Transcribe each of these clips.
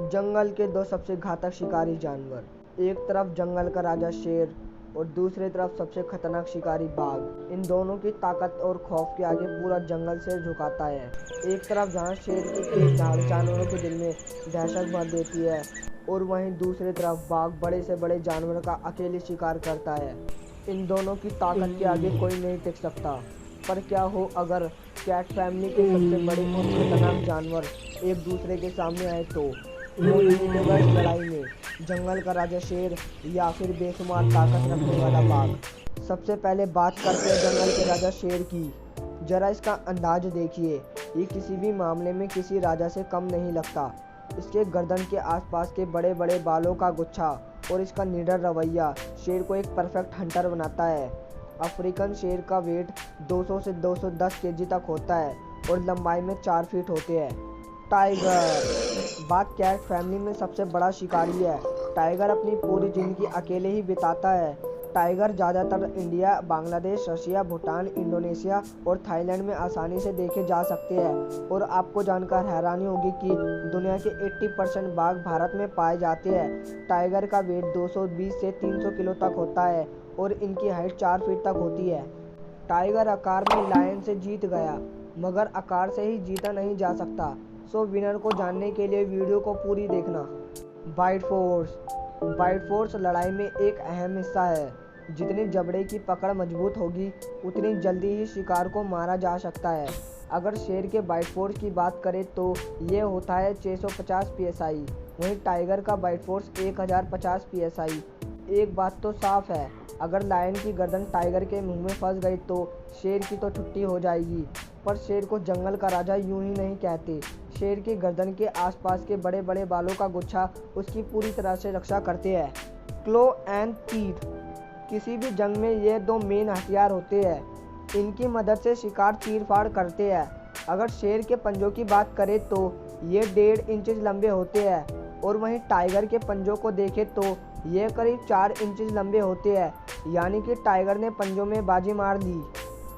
जंगल के दो सबसे घातक शिकारी जानवर, एक तरफ जंगल का राजा शेर और दूसरी तरफ सबसे खतरनाक शिकारी बाघ। इन दोनों की ताकत और खौफ के आगे पूरा जंगल सिर झुकाता है। एक तरफ जहां शेर की तेज दहाड़ जानवरों के दिल में दहशत भर देती है और वहीं दूसरी तरफ बाघ बड़े से बड़े जानवर का अकेले शिकार करता है। इन दोनों की ताकत के आगे कोई नहीं टिक सकता। पर क्या हो अगर कैट फैमिली के सबसे बड़े और खतरनाक जानवर एक दूसरे के सामने आए तो? कौन जीतेगा इस लड़ाई में, जंगल का राजा शेर या फिर बेशुमार ताकत रखने वाला बाघ? सबसे पहले बात करते हैं जंगल के राजा शेर की। जरा इसका अंदाज देखिए, ये किसी भी मामले में किसी राजा से कम नहीं लगता। इसके गर्दन के आसपास के बड़े बड़े बालों का गुच्छा और इसका निडर रवैया शेर को एक परफेक्ट हंटर बनाता है। अफ्रीकन शेर का वेट 200 से 210 केजी तक होता है और लंबाई में 4 फीट होते हैं। टाइगर बाघ कैट फैमिली में सबसे बड़ा शिकारी है। टाइगर अपनी पूरी जिंदगी अकेले ही बिताता है। टाइगर ज़्यादातर India, Bangladesh, Russia, Bhutan, Indonesia और थाईलैंड में आसानी से देखे जा सकते हैं। और आपको जानकर हैरानी होगी कि दुनिया के 80% बाघ भारत में पाए जाते हैं। टाइगर का वेट 220 से 300 किलो तक होता है और इनकी हाइट 4 फीट तक होती है। टाइगर आकार में लायन से जीत गया, मगर आकार से ही जीता नहीं जा सकता। सो विनर को जानने के लिए वीडियो को पूरी देखना। बाइट फोर्स लड़ाई में एक अहम हिस्सा है। जितनी जबड़े की पकड़ मजबूत होगी उतनी जल्दी ही शिकार को मारा जा सकता है। अगर शेर के बाइट फोर्स की बात करें तो ये होता है 650 psi, वहीं टाइगर का बाइट फोर्स 1050 psi। एक बात तो साफ है, अगर लायन की गर्दन टाइगर के मुंह में फंस गई तो शेर की तो छुट्टी हो जाएगी। पर शेर को जंगल का राजा यूं ही नहीं कहते। शेर की गर्दन के आसपास के बड़े बड़े बालों का गुच्छा उसकी पूरी तरह से रक्षा करते हैं। क्लो एंड टीथ किसी भी जंग में ये दो मेन हथियार होते हैं। इनकी मदद से शिकार चीर फाड़ करते हैं। अगर शेर के पंजों की बात करें तो ये 1.5 इंच लंबे होते हैं और वहीं टाइगर के पंजों को देखें तो ये करीब 4 इंच लंबे होते हैं। यानी कि टाइगर ने पंजों में बाजी मार दी।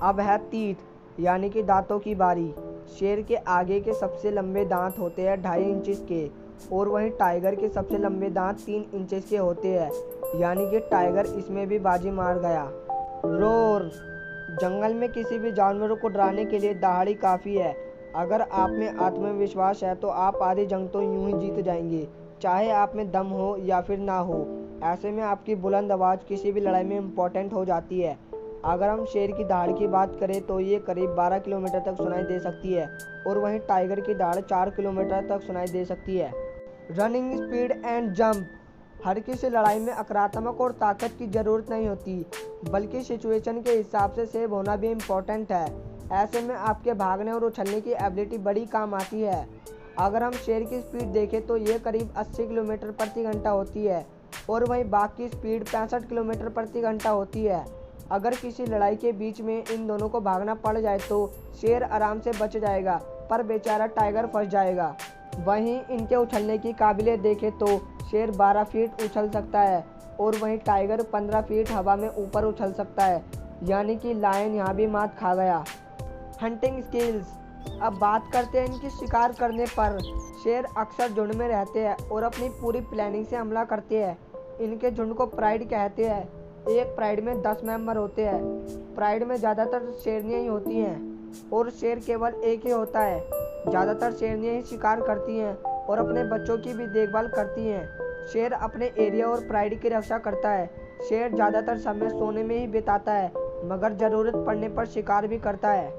अब है टीथ यानी कि दांतों की बारी। शेर के आगे के सबसे लंबे दांत होते हैं 2.5 इंच के और वहीं टाइगर के सबसे लंबे दांत 3 इंच के होते हैं। यानी कि टाइगर इसमें भी बाजी मार गया। रोर जंगल में किसी भी जानवर को डराने के लिए दहाड़ी काफ़ी है। अगर आप में आत्मविश्वास है तो आप आधी जंग तो यूं ही जीत जाएंगे, चाहे आप में दम हो या फिर ना हो। ऐसे में आपकी बुलंद आवाज़ किसी भी लड़ाई में इम्पोर्टेंट हो जाती है। अगर हम शेर की दहाड़ की बात करें तो ये करीब 12 किलोमीटर तक सुनाई दे सकती है और वहीं टाइगर की दहाड़ 4 किलोमीटर तक सुनाई दे सकती है। रनिंग स्पीड एंड जंप हर किसी लड़ाई में आक्रामक और ताकत की ज़रूरत नहीं होती, बल्कि सिचुएशन के हिसाब से सेव होना भी इम्पोर्टेंट है। ऐसे में आपके भागने और उछलने की एबिलिटी बड़ी काम आती है। अगर हम शेर की स्पीड देखें तो ये करीब 80 किलोमीटर प्रति घंटा होती है और वहीं बाघ की स्पीड 65 किलोमीटर प्रति घंटा होती है। अगर किसी लड़ाई के बीच में इन दोनों को भागना पड़ जाए तो शेर आराम से बच जाएगा, पर बेचारा टाइगर फंस जाएगा। वहीं इनके उछलने की काबिलियत देखें तो शेर 12 फीट उछल सकता है और वहीं टाइगर 15 फीट हवा में ऊपर उछल सकता है। यानी कि लायन यहाँ भी मात खा गया। हंटिंग स्किल्स अब बात करते हैं इनकी शिकार करने पर। शेर अक्सर झुंड में रहते हैं और अपनी पूरी प्लानिंग से हमला करते हैं। इनके झुंड को प्राइड कहते हैं। एक प्राइड में 10 मेंबर होते हैं। प्राइड में ज़्यादातर शेरनियाँ ही होती हैं और शेर केवल एक ही होता है। ज़्यादातर शेरनियाँ ही शिकार करती हैं और अपने बच्चों की भी देखभाल करती हैं। शेर अपने एरिया और प्राइड की रक्षा करता है। शेर ज़्यादातर समय सोने में ही बिताता है, मगर ज़रूरत पड़ने पर शिकार भी करता है।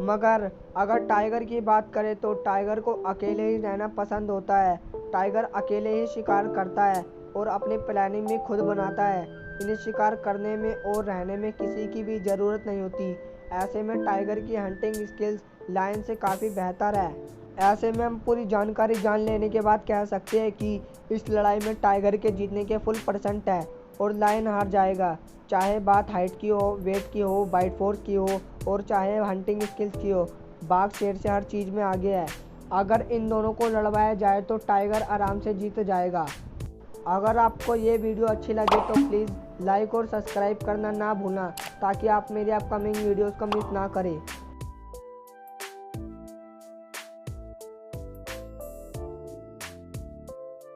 मगर अगर टाइगर की बात करें तो टाइगर को अकेले ही रहना पसंद होता है। टाइगर अकेले ही शिकार करता है और अपनी प्लानिंग भी खुद बनाता है। इन्हें शिकार करने में और रहने में किसी की भी ज़रूरत नहीं होती। ऐसे में टाइगर की हंटिंग स्किल्स लायन से काफ़ी बेहतर है। ऐसे में हम पूरी जानकारी जान लेने के बाद कह सकते हैं कि इस लड़ाई में टाइगर के जीतने के फुल % है और लायन हार जाएगा। चाहे बात हाइट की हो, वेट की हो, बाइट फोर्स की हो और चाहे हंटिंग स्किल्स की हो, बाघ शेर से हर चीज़ में आगे है। अगर इन दोनों को लड़वाया जाए तो टाइगर आराम से जीत जाएगा। अगर आपको ये वीडियो अच्छी लगे तो प्लीज़ लाइक और सब्सक्राइब करना ना भूलना, ताकि आप मेरी अपकमिंग वीडियोज़ को मिस ना करें।